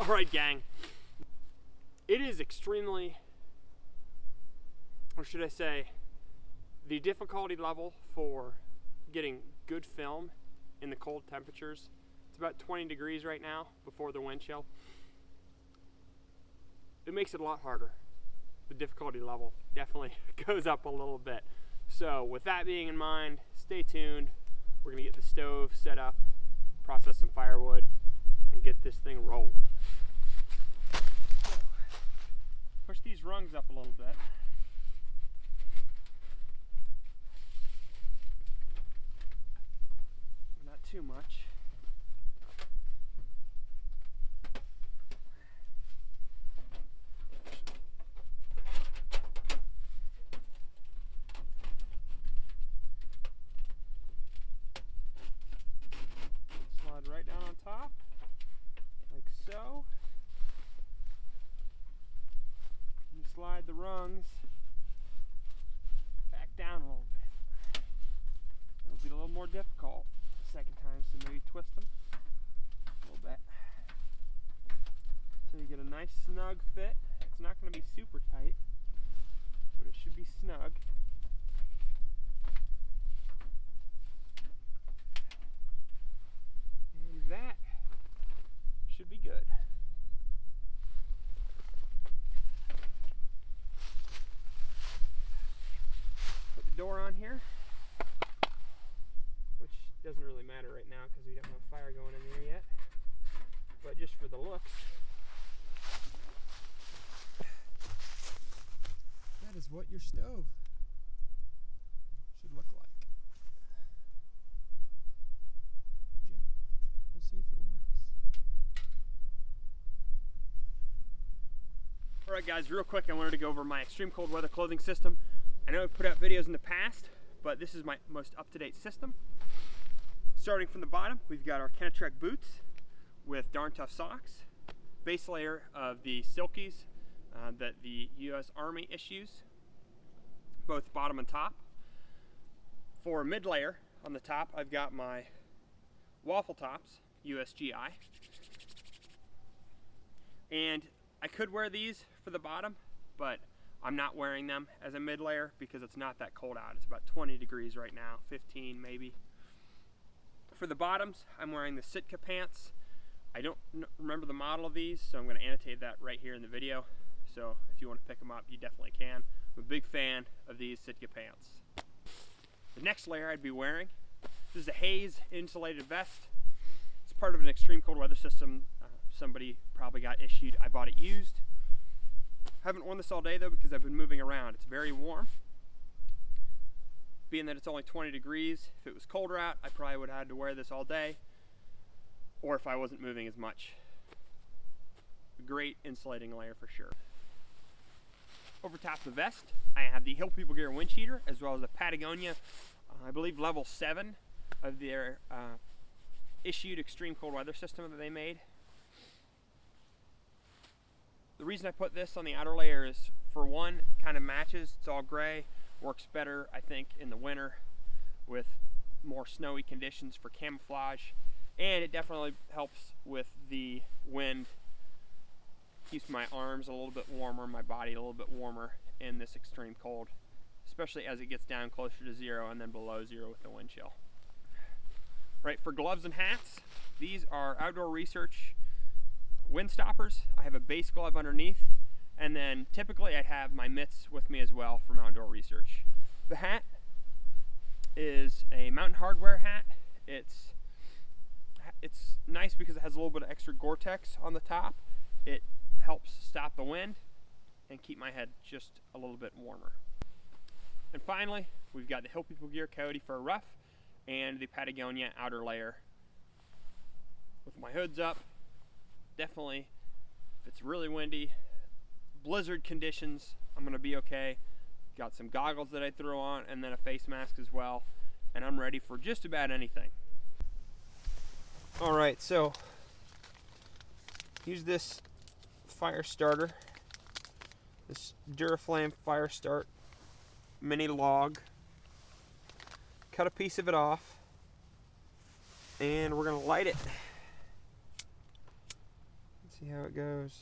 Alright gang, it is extremely, or should I say, the difficulty level for getting good film in the cold temperatures, it's about 20 degrees right now before the wind chill. It makes it a lot harder. The difficulty level definitely goes up a little bit. So with that being in mind, stay tuned. We're gonna get the stove set up, process some firewood, and get this thing rolling. Push these rungs up a little bit. Not too much. Slide right down on top, like so. And slide the rungs back down a little bit. It'll be a little more difficult the second time, so maybe twist them a little bit so you get a nice snug fit. It's not going to be super tight, but it should be snug. And that should be good. Put the door on here, which doesn't really matter right now because we don't have fire going in there yet, but just for the looks, that is what your stove should look like. We'll see if it works. Alright guys, real quick, I wanted to go over my extreme cold weather clothing system. I know I've put out videos in the past, but this is my most up-to-date system. Starting from the bottom, we've got our Kenetrek boots with darn tough socks, base layer of the Silkies that the U.S. Army issues, both bottom and top. For mid layer on the top, I've got my waffle tops, USGI, and I could wear these for the bottom, but I'm not wearing them as a mid layer because it's not that cold out. It's about 20 degrees right now, 15 maybe. For the bottoms, I'm wearing the Sitka pants. I don't remember the model of these, so I'm going to annotate that right here in the video. So if you want to pick them up, you definitely can. I'm a big fan of these Sitka pants. The next layer I'd be wearing, this is a Haze insulated vest. It's part of an extreme cold weather system. Somebody probably got issued. I bought it used. Haven't worn this all day though because I've been moving around. It's very warm. Being that it's only 20 degrees, if it was colder out, I probably would have had to wear this all day, or if I wasn't moving as much. Great insulating layer for sure. Over top the vest, I have the Hill People Gear wind cheater, as well as the Patagonia, I believe level 7 of their issued extreme cold weather system that they made. The reason I put this on the outer layer is, for one, kind of matches. It's all gray. Works better, I think, in the winter with more snowy conditions for camouflage. And it definitely helps with the wind. Keeps my arms a little bit warmer, my body a little bit warmer in this extreme cold, especially as it gets down closer to 0 and then below 0 with the wind chill. Right, for gloves and hats, these are Outdoor Research wind stoppers. I have a base glove underneath, and then typically I have my mitts with me as well from Outdoor Research. The hat is a Mountain Hardwear hat. It's nice because it has a little bit of extra Gore-Tex on the top. It helps stop the wind and keep my head just a little bit warmer. And finally, we've got the Hill People Gear Coyote Fur Ruff and the Patagonia outer layer. With my hoods up, definitely, if it's really windy, blizzard conditions, I'm going to be okay. Got some goggles that I throw on and then a face mask as well, and I'm ready for just about anything. Alright, so use this fire starter, this Duraflame Fire Start mini log. Cut a piece of it off, and we're going to light it. Let's see See how it goes.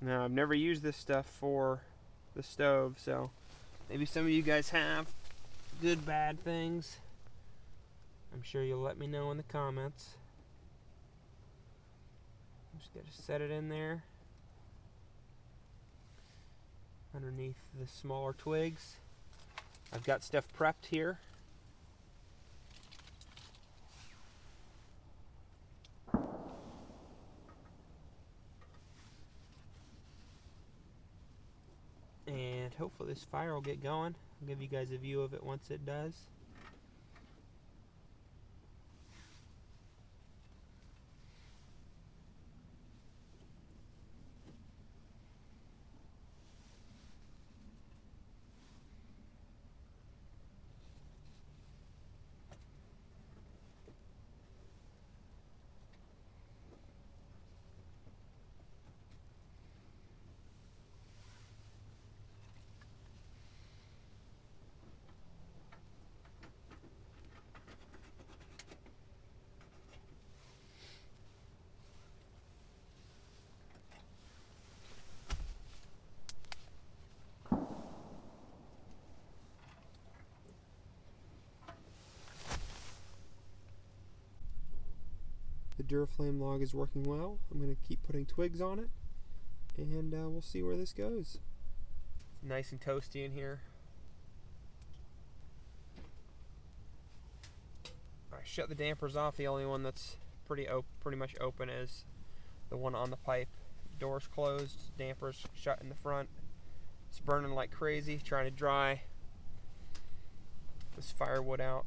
Now, I've never used this stuff for the stove, so maybe some of you guys have good, bad things. I'm sure you'll let me know in the comments. I'm just gonna set it in there underneath the smaller twigs. I've got stuff prepped here. And hopefully this fire will get going. I'll give you guys a view of it once it does. The Duraflame log is working well. I'm going to keep putting twigs on it, and we'll see where this goes. It's nice and toasty in here. I shut the dampers off. The only one that's pretty much open is the one on the pipe. Doors closed, dampers shut in the front. It's burning like crazy, trying to dry this firewood out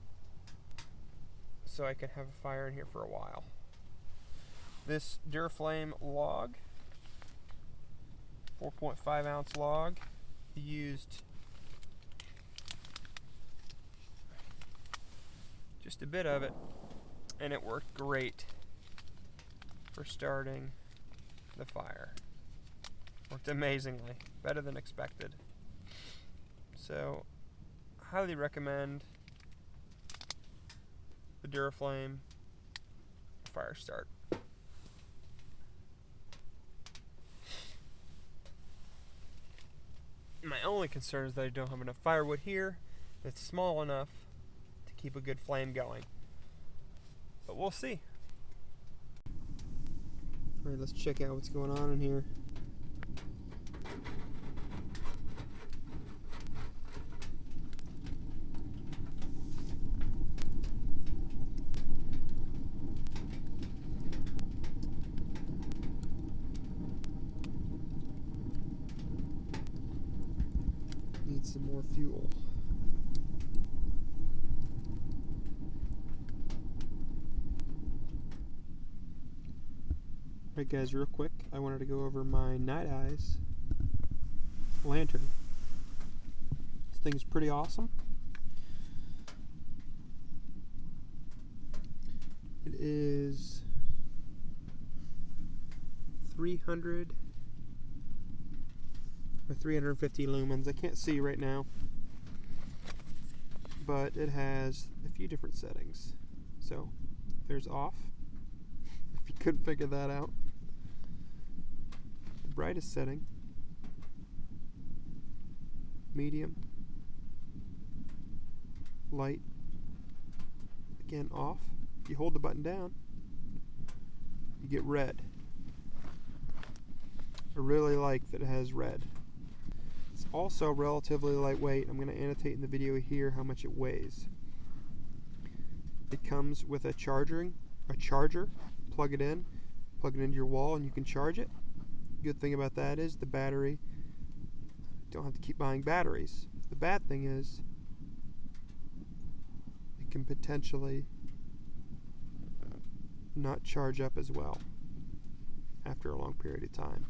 so I can have a fire in here for a while. This Duraflame log, 4.5 ounce log, used just a bit of it, and it worked great for starting the fire. Worked amazingly, better than expected. So, highly recommend the Duraflame fire start. My only concern is that I don't have enough firewood here that's small enough to keep a good flame going. But we'll see. Alright, let's check out what's going on in here. Need some more fuel. Alright guys, real quick, I wanted to go over my Night Eyes lantern. This thing's pretty awesome. It is 300 or 350 lumens. I can't see right now, but it has a few different settings. So there's off, if you couldn't figure that out. The brightest setting, medium, light, again off. If you hold the button down, you get red. I really like that it has red. It's also relatively lightweight. I'm going to annotate in the video here how much it weighs. It comes with a charger. Plug it into your wall, and you can charge it. Good thing about that is the battery, you don't have to keep buying batteries. The bad thing is it can potentially not charge up as well after a long period of time.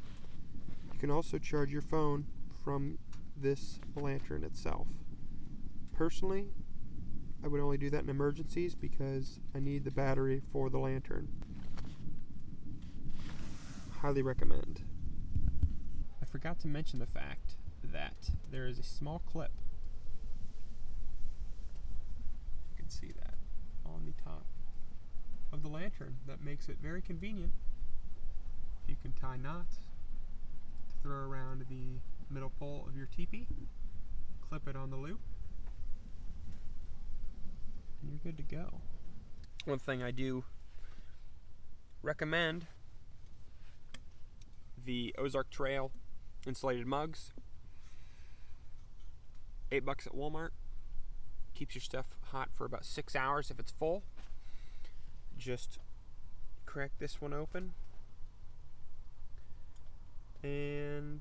You can also charge your phone from this lantern itself. Personally, I would only do that in emergencies because I need the battery for the lantern. highly recommend. I forgot to mention the fact that there is a small clip, you can see that, on the top of the lantern that makes it very convenient. You can tie knots to throw around the middle pole of your teepee, clip it on the loop, and you're good to go. One thing I do recommend, the Ozark Trail insulated mugs. $8 at Walmart. Keeps your stuff hot for about 6 hours if it's full. Just crack this one open and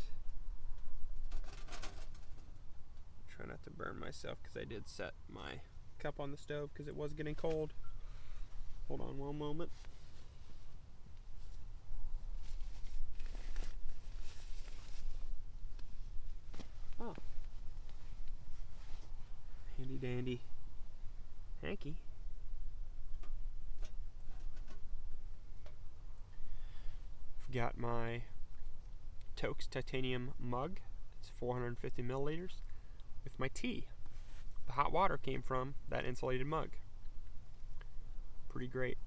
try not to burn myself because I did set my cup on the stove because it was getting cold. Hold on one moment. Oh, handy dandy hanky. I've got my Tokes titanium mug. It's 450 milliliters with my tea. The hot water came from that insulated mug. Pretty great.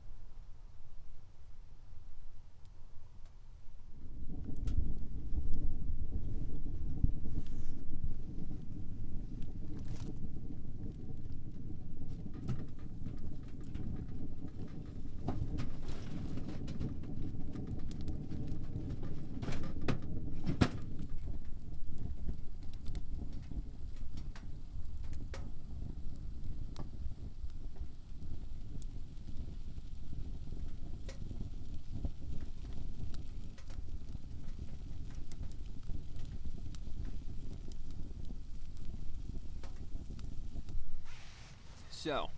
So,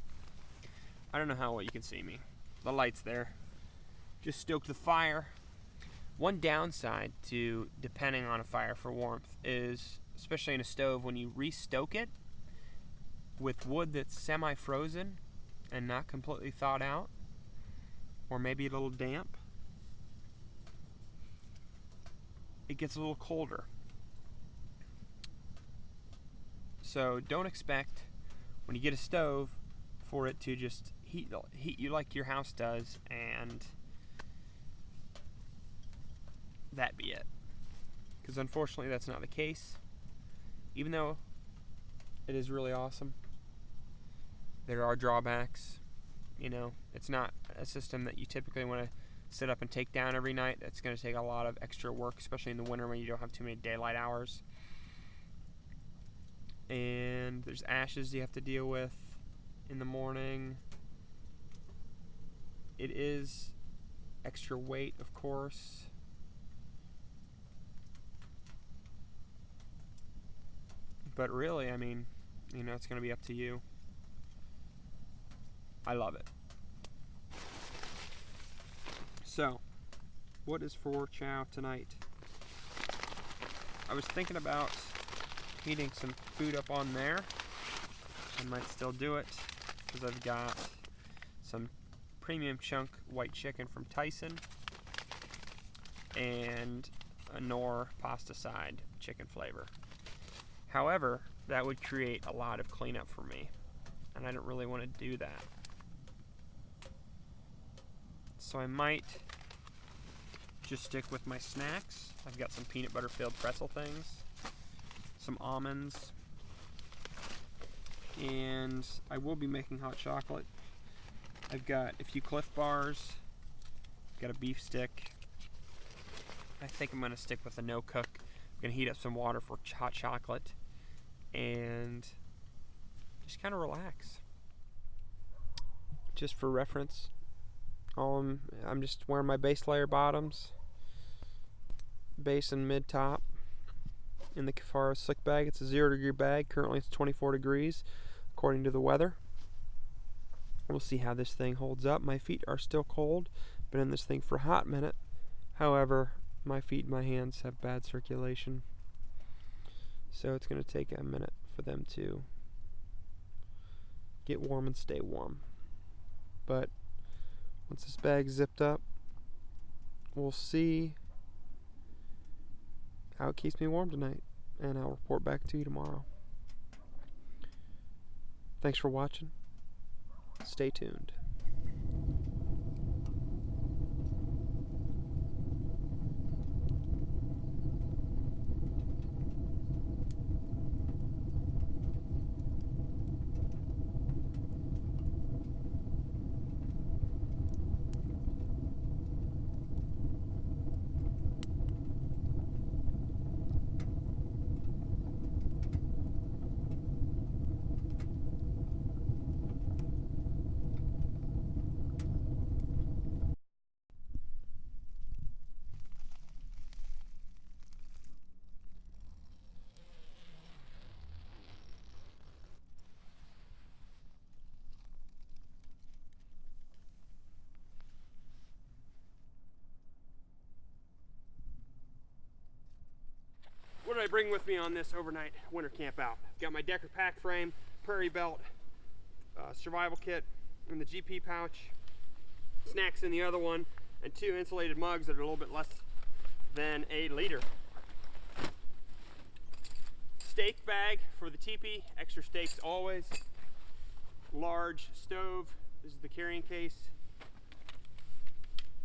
I don't know how well you can see me. The light's there. Just stoked the fire. One downside to depending on a fire for warmth is, especially in a stove, when you restoke it with wood that's semi-frozen and not completely thawed out, or maybe a little damp, it gets a little colder. So don't expect, when you get a stove, for it to just heat you like your house does and that be it. Because unfortunately that's not the case. Even though it is really awesome, there are drawbacks. You know, it's not a system that you typically want to sit up and take down every night. That's going to take a lot of extra work, especially in the winter when you don't have too many daylight hours. And there's ashes you have to deal with in the morning. It is extra weight, of course. But really, I mean, you know, it's going to be up to you. I love it. So, what is for chow tonight? I was thinking about heating some food up on there. I might still do it because I've got some premium chunk white chicken from Tyson and a Knorr pasta side chicken flavor. However, that would create a lot of cleanup for me, and I don't really want to do that. So I might just stick with my snacks. I've got some peanut butter filled pretzel things, some almonds, and I will be making hot chocolate. I've got a few Cliff Bars, I've got a beef stick. I think I'm going to stick with a no-cook. I'm going to heat up some water for hot chocolate and just kind of relax. Just for reference, I'm just wearing my base layer bottoms, base and mid top, in the Kafara slick bag. It's a 0-degree bag. Currently it's 24 degrees according to the weather. We'll see how this thing holds up. My feet are still cold. Been in this thing for a hot minute. However, my feet and my hands have bad circulation, so it's going to take a minute for them to get warm and stay warm. But once this bag's zipped up, we'll see how it keeps me warm tonight, and I'll report back to you tomorrow. Thanks for watching. Stay tuned. What did I bring with me on this overnight winter camp out? Got my Decker pack frame, prairie belt, survival kit in the GP pouch, snacks in the other one, and 2 insulated mugs that are a little bit less than a liter. Steak bag for the teepee, extra steaks always. Large stove, this is the carrying case.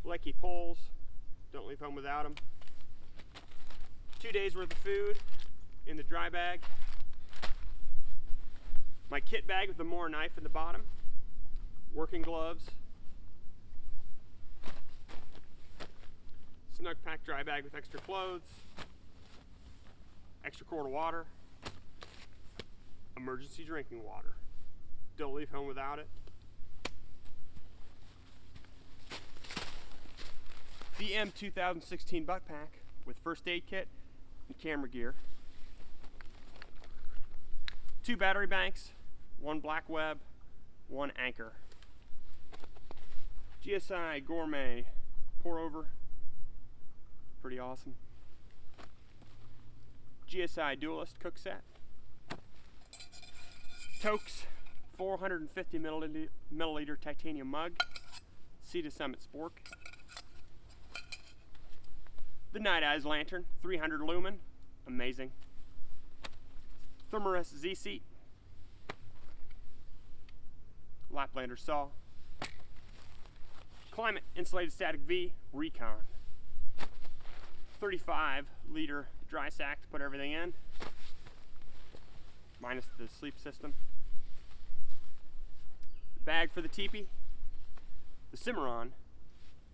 Lecky poles, don't leave home without them. 2 days worth of food in the dry bag. My kit bag with the Moore knife in the bottom. Working gloves. Snug pack dry bag with extra clothes. Extra quart of water. Emergency drinking water. Don't leave home without it. The M2016 buck pack with first aid kit and camera gear. 2 battery banks, 1 black web, 1 anchor. GSI Gourmet pour over, pretty awesome. GSI Duelist cook set. Toke's 450 milliliter titanium mug, Sea to Summit Spork. The Night Eyes lantern, 300 lumen, amazing. Thermarest Z seat. Laplander saw. Climate insulated static V Recon. 35 liter dry sack to put everything in, minus the sleep system. Bag for the teepee, the Cimarron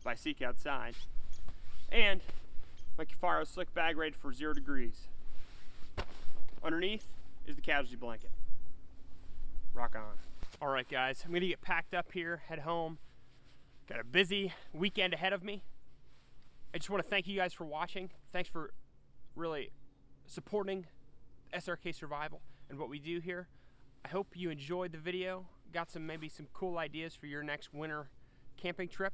by Seek Outside, and my Kafaro slick bag rated for 0 degrees. Underneath is the casualty blanket. Rock on. All right, guys, I'm gonna get packed up here, head home. Got a busy weekend ahead of me. I just want to thank you guys for watching. Thanks for really supporting SRK Survival and what we do here. I hope you enjoyed the video. Got maybe some cool ideas for your next winter camping trip.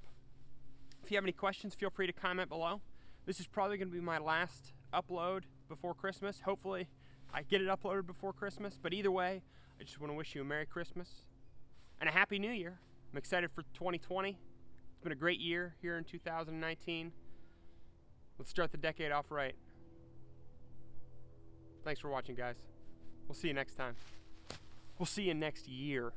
If you have any questions, feel free to comment below. This is probably going to be my last upload before Christmas. Hopefully I get it uploaded before Christmas, but either way, I just want to wish you a Merry Christmas and a Happy New Year. I'm excited for 2020. It's been a great year here in 2019. Let's start the decade off right. Thanks for watching, guys. We'll see you next time. We'll see you next year.